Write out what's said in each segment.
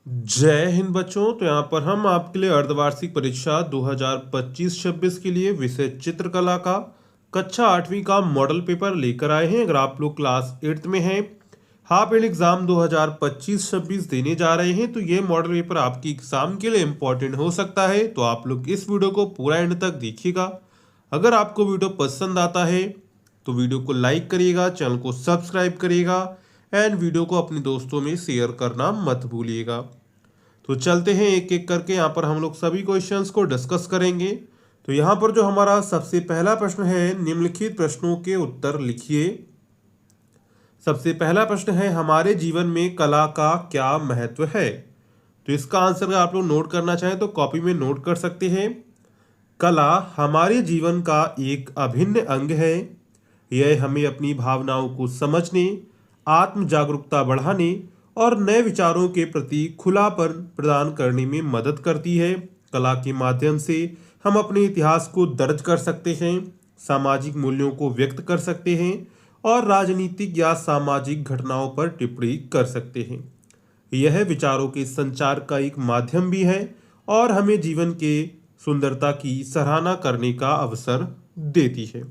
जय हिंद बच्चों। तो यहाँ पर हम आपके लिए अर्धवार्षिक परीक्षा 2025-26 के लिए विषय चित्रकला का कक्षा 8वीं का मॉडल पेपर लेकर आए हैं। अगर आप लोग क्लास 8th में हैं, हाफ ईयरली एग्जाम 2025-26 देने जा रहे हैं, तो ये मॉडल पेपर आपकी एग्जाम के लिए इम्पोर्टेंट हो सकता है। तो आप लोग इस वीडियो को पूरा एंड तक देखिएगा। अगर आपको वीडियो पसंद आता है तो वीडियो को लाइक करिएगा, चैनल को सब्सक्राइब करिएगा एंड वीडियो को अपने दोस्तों में शेयर करना मत भूलिएगा। तो चलते हैं एक एक करके, यहाँ पर हम लोग सभी क्वेश्चंस को डिस्कस करेंगे। तो यहाँ पर जो हमारा सबसे पहला प्रश्न है, निम्नलिखित प्रश्नों के उत्तर लिखिए। सबसे पहला प्रश्न है, हमारे जीवन में कला का क्या महत्व है? तो इसका आंसर अगर आप लोग नोट करना चाहें तो कॉपी में नोट कर सकते हैं। कला हमारे जीवन का एक अभिन्न अंग है। यह हमें अपनी भावनाओं को समझने, आत्म जागरूकता बढ़ाने और नए विचारों के प्रति खुलापन प्रदान करने में मदद करती है। कला के माध्यम से हम अपने इतिहास को दर्ज कर सकते हैं, सामाजिक मूल्यों को व्यक्त कर सकते हैं और राजनीतिक या सामाजिक घटनाओं पर टिप्पणी कर सकते हैं। यह विचारों के संचार का एक माध्यम भी है और हमें जीवन के सुंदरता की सराहना करने का अवसर देती है।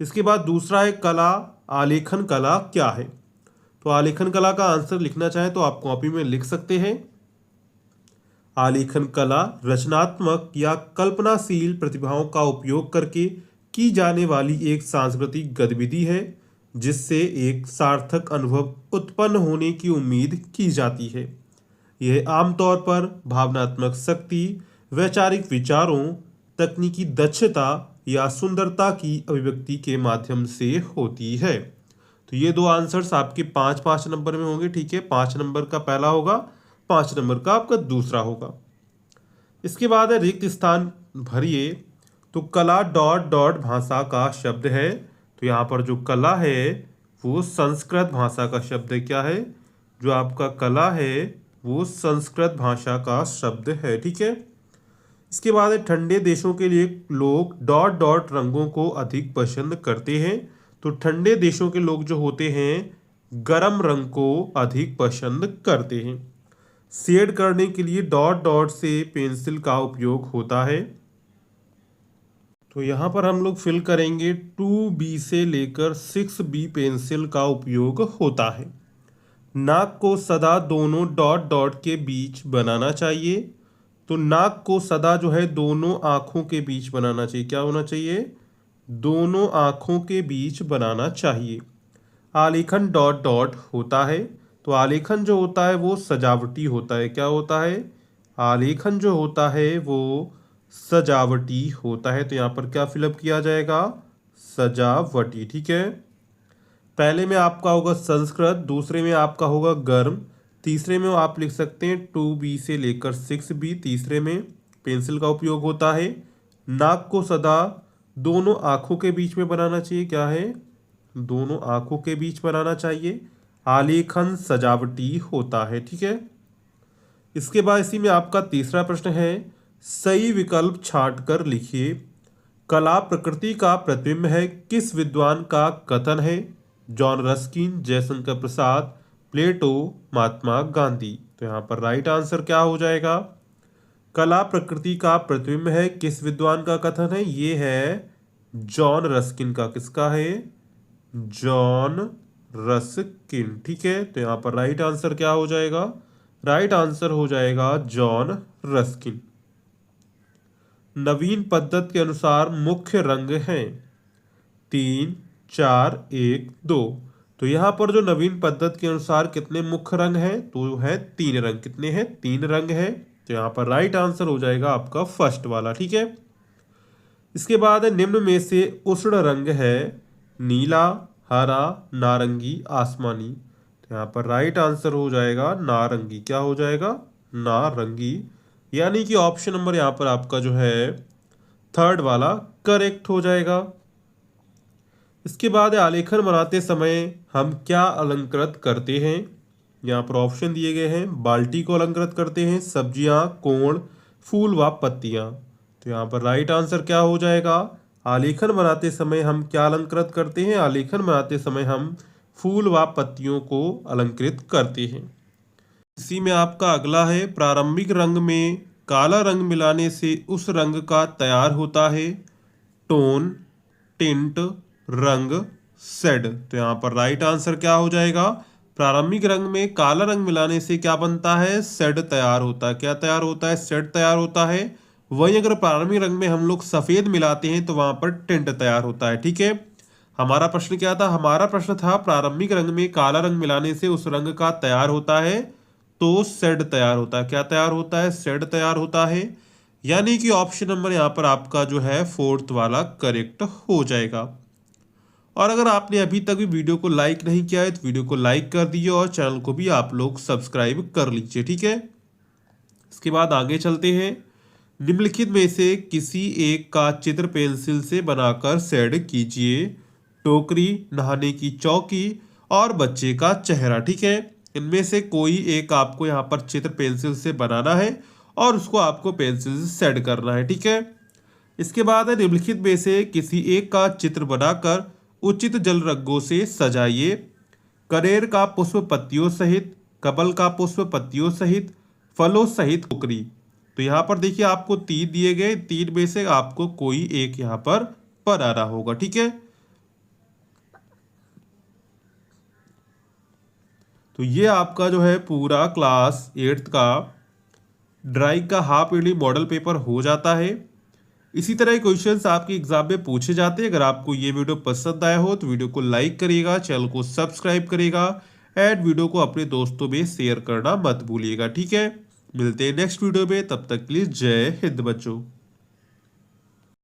इसके बाद दूसरा है, कला आलेखन कला क्या है? तो आलेखन कला का आंसर लिखना चाहें तो आप कॉपी में लिख सकते हैं। आलेखन कला रचनात्मक या कल्पनाशील प्रतिभाओं का उपयोग करके की जाने वाली एक सांस्कृतिक गतिविधि है, जिससे एक सार्थक अनुभव उत्पन्न होने की उम्मीद की जाती है। यह आमतौर पर भावनात्मक शक्ति, वैचारिक विचारों, तकनीकी दक्षता या सुंदरता की अभिव्यक्ति के माध्यम से होती है। तो ये दो आंसर्स आपके 5-5 नंबर में होंगे। ठीक है, 5 नंबर का पहला होगा, 5 नंबर का आपका दूसरा होगा। इसके बाद है, रिक्त स्थान भरिए। तो कला डॉट डॉट भाषा का शब्द है। तो यहाँ पर जो कला है वो संस्कृत भाषा का शब्द है। क्या है? जो आपका कला है वो संस्कृत भाषा का शब्द है। ठीक है। इसके बाद है, ठंडे देशों के लिए लोग डॉट डॉट रंगों को अधिक पसंद करते हैं। तो ठंडे देशों के लोग जो होते हैं गर्म रंग को अधिक पसंद करते हैं। शेड करने के लिए डॉट डॉट से पेंसिल का उपयोग होता है। तो यहाँ पर हम लोग फिल करेंगे 2B से लेकर 6B पेंसिल का उपयोग होता है। नाक को सदा दोनों डॉट डॉट के बीच बनाना चाहिए। तो नाक को सदा जो है दोनों आँखों के बीच बनाना चाहिए। क्या होना चाहिए? दोनों आँखों के बीच बनाना चाहिए। आलेखन डॉट डॉट होता है। तो आलेखन जो होता है वो सजावटी होता है। क्या होता है? आलेखन जो होता है वो सजावटी होता है। तो यहाँ पर क्या फिलअप किया जाएगा? सजावटी। ठीक है। पहले में आपका होगा संस्कृत, दूसरे में आपका होगा गर्म, तीसरे में आप लिख सकते हैं 2B से लेकर 6B। तीसरे में पेंसिल का उपयोग होता है। नाक को सदा दोनों आँखों के बीच में बनाना चाहिए। क्या है? दोनों आँखों के बीच बनाना चाहिए। आलेखन सजावटी होता है। ठीक है। इसके बाद इसी में आपका तीसरा प्रश्न है, सही विकल्प छांट कर लिखिए। कला प्रकृति का प्रतिबिंब है, किस विद्वान का कथन है? जॉन रस्किन, जयशंकर प्रसाद, प्लेटो, महात्मा गांधी। तो यहाँ पर राइट आंसर क्या हो जाएगा? कला प्रकृति का प्रतिबिंब है, किस विद्वान का कथन है? ये है जॉन रस्किन का। किसका है? John Ruskin. ठीक है। तो यहाँ पर राइट आंसर क्या हो जाएगा? राइट आंसर हो जाएगा जॉन रस्किन। नवीन पद्धति के अनुसार मुख्य रंग हैं 3, 4, 1, 2। तो यहाँ पर जो नवीन पद्धति के अनुसार कितने मुख्य रंग हैं? तो है 3 रंग। कितने हैं? 3 रंग है। तो यहाँ पर राइट आंसर हो जाएगा आपका फर्स्ट वाला। ठीक है। इसके बाद निम्न में से उष्ण रंग है नीला, हरा, नारंगी, आसमानी। तो यहाँ पर राइट आंसर हो जाएगा नारंगी। क्या हो जाएगा? नारंगी। यानी कि ऑप्शन नंबर यहाँ पर आपका जो है थर्ड वाला करेक्ट हो जाएगा। इसके बाद आलेखन बनाते समय हम क्या अलंकृत करते हैं? यहाँ पर ऑप्शन दिए गए हैं। बाल्टी को अलंकृत करते हैं, सब्जियां, कोण, फूल व पत्तियां। तो यहाँ पर राइट आंसर क्या हो जाएगा? आलेखन बनाते समय हम क्या अलंकृत करते हैं? आलेखन बनाते समय हम फूल व पत्तियों को अलंकृत करते हैं। इसी में आपका अगला है, प्रारंभिक रंग में काला रंग मिलाने से उस रंग का तैयार होता है टोन, टिंट, रंग, शेड। तो यहाँ पर राइट आंसर क्या हो जाएगा, प्रारंभिक रंग में काला रंग मिलाने से क्या बनता है, शेड तैयार होता है। क्या तैयार होता है, शेड तैयार होता है। वहीं अगर प्रारंभिक रंग में हम लोग सफेद मिलाते हैं तो वहां पर टिंट तैयार होता है। ठीक है, हमारा प्रश्न क्या था, हमारा प्रश्न था प्रारंभिक रंग में काला रंग मिलाने से उस रंग का तैयार होता है तो शेड तैयार होता है। क्या तैयार होता है, शेड तैयार होता है। यानी कि ऑप्शन नंबर यहाँ पर आपका जो है फोर्थ वाला करेक्ट हो जाएगा। और अगर आपने अभी तक भी वीडियो को लाइक नहीं किया है तो वीडियो को लाइक कर दीजिए और चैनल को भी आप लोग सब्सक्राइब कर लीजिए। ठीक है, इसके बाद आगे चलते हैं। निम्नलिखित में से किसी एक का चित्र पेंसिल से बनाकर शेड कीजिए। टोकरी, नहाने की चौकी और बच्चे का चेहरा। ठीक है, इनमें से कोई एक आपको यहाँ पर चित्र पेंसिल से बनाना है और उसको आपको पेंसिल से शेड करना है। ठीक है, इसके बाद है, निम्नलिखित में से किसी एक का चित्र बनाकर उचित जल रंगों से सजाइए। कनेर का पुष्प पत्तियों सहित, कमल का पुष्प पत्तियों सहित, फलों सहित टोकरी। तो यहाँ पर देखिए आपको तीन दिए गए, तीन में से आपको कोई एक यहाँ पर बनाना होगा। ठीक है, तो ये आपका जो है पूरा क्लास 8th का ड्राइंग का हाफ ईयरली मॉडल पेपर हो जाता है। इसी तरह के क्वेश्चंस आपके एग्जाम में पूछे जाते हैं। अगर आपको ये वीडियो पसंद आया हो तो वीडियो को लाइक करिएगा, चैनल को सब्सक्राइब करिएगा एंड वीडियो को अपने दोस्तों में शेयर करना मत भूलिएगा। ठीक है, मिलते हैं नेक्स्ट वीडियो में, तब तक के लिए जय हिंद बच्चों।